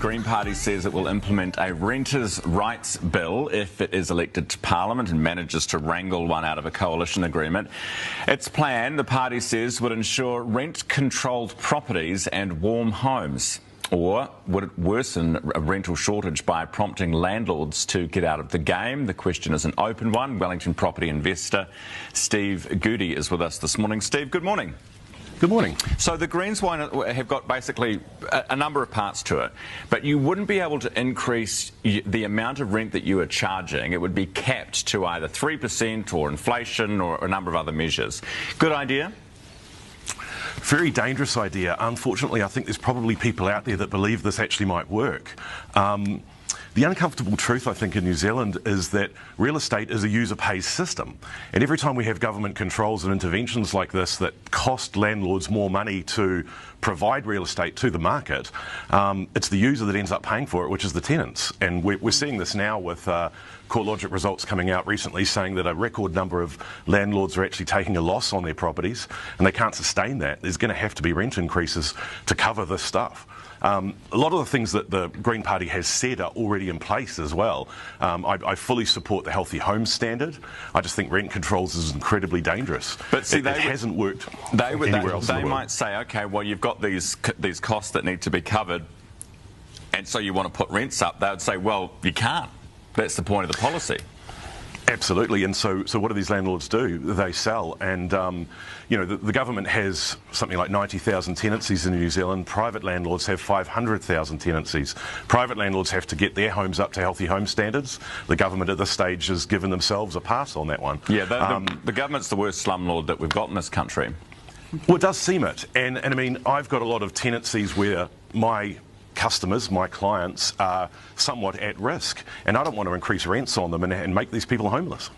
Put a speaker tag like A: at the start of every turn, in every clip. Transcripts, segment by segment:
A: Green Party says it will implement a renters' rights bill if it is elected to Parliament and manages to wrangle one out of a coalition agreement. Its plan, the party says, would ensure rent-controlled properties and warm homes. Or would it worsen a rental shortage by prompting landlords to get out of the game? The question is an open one. Wellington property investor Steve Goody is with us this morning. Steve, good morning.
B: Good morning.
A: So the Greens have got basically a number of parts to it, but you wouldn't be able to increase the amount of rent that you are charging. It would be capped to either 3% or inflation or a number of other measures. Good idea?
B: Very dangerous idea. Unfortunately, I think there's probably people out there that believe this actually might work. The uncomfortable truth, I think, in New Zealand is that real estate is a user-pays system. And every time we have government controls and interventions like this that cost landlords more money to provide real estate to the market, it's the user that ends up paying for it, which is the tenants. And we're seeing this now with CourtLogic results coming out recently saying that a record number of landlords are actually taking a loss on their properties, and they can't sustain that. There's going to have to be rent increases to cover this stuff. A lot of the things that the Green Party has said are already in place as well. I fully support the Healthy Homes Standard. I just think rent controls is incredibly dangerous.
A: But see,
B: it hasn't worked anywhere else in the world.
A: They might say, okay, well, you've got these costs that need to be covered, and so you want to put rents up. They would say, well, you can't. That's the point of the policy.
B: Absolutely, and so what do these landlords do? They sell, and you know, the government has something like 90,000 tenancies in New Zealand. Private landlords have 500,000 tenancies. Private landlords have to get their homes up to Healthy Home Standards. The government at this stage has given themselves a pass on that one.
A: Yeah, the government's the worst slumlord that we've got in this country.
B: Well, it does seem it, and I mean, I've got a lot of tenancies where my customers, my clients, are somewhat at risk, and I don't want to increase rents on them and make these people homeless.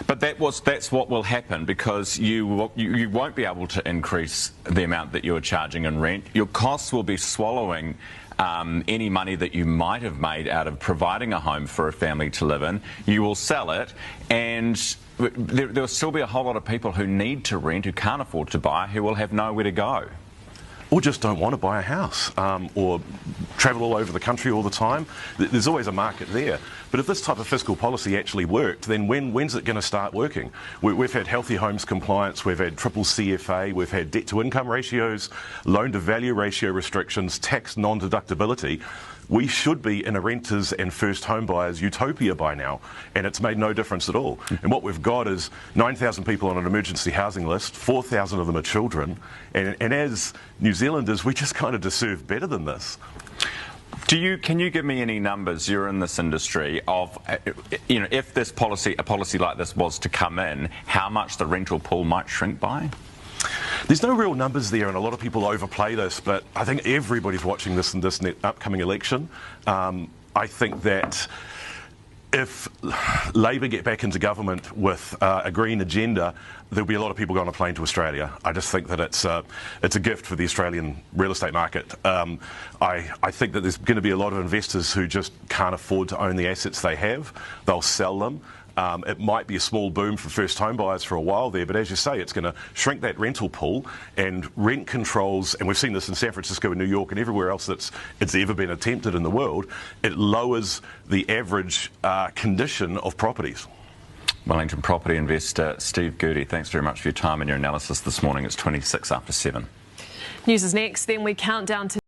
A: But that's what will happen, because you won't be able to increase the amount that you're charging in rent. Your costs will be swallowing any money that you might have made out of providing a home for a family to live in. You will sell it, and there will still be a whole lot of people who need to rent, who can't afford to buy, who will have nowhere to go.
B: Or just don't want to buy a house, or travel all over the country all the time. There's always a market there. But if this type of fiscal policy actually worked, then when's it going to start working? We've had Healthy Homes compliance, we've had triple CFA, we've had debt-to-income ratios, loan-to-value ratio restrictions, tax non-deductibility. We should be in a renters and first home buyers utopia by now, and it's made no difference at all. And what we've got is 9,000 people on an emergency housing list, 4,000 of them are children, and as New Zealanders, we just kind of deserve better than this.
A: Can you give me any numbers? You're in this industry of, you know, if a policy like this was to come in, how much the rental pool might shrink by?
B: There's no real numbers there, and a lot of people overplay this, but I think everybody's watching this in this upcoming election. I think that if Labour get back into government with a green agenda, there'll be a lot of people going on a plane to Australia. I just think that it's a gift for the Australian real estate market. I think that there's going to be a lot of investors who just can't afford to own the assets they have. They'll sell them. It might be a small boom for first home buyers for a while there, but as you say, it's going to shrink that rental pool, and rent controls, and we've seen this in San Francisco and New York and everywhere else it's ever been attempted in the world. It lowers the average condition of properties.
A: Wellington property investor Steve Goody, thanks very much for your time and your analysis this morning. It's 26 after 7.
C: News is next, then we count down to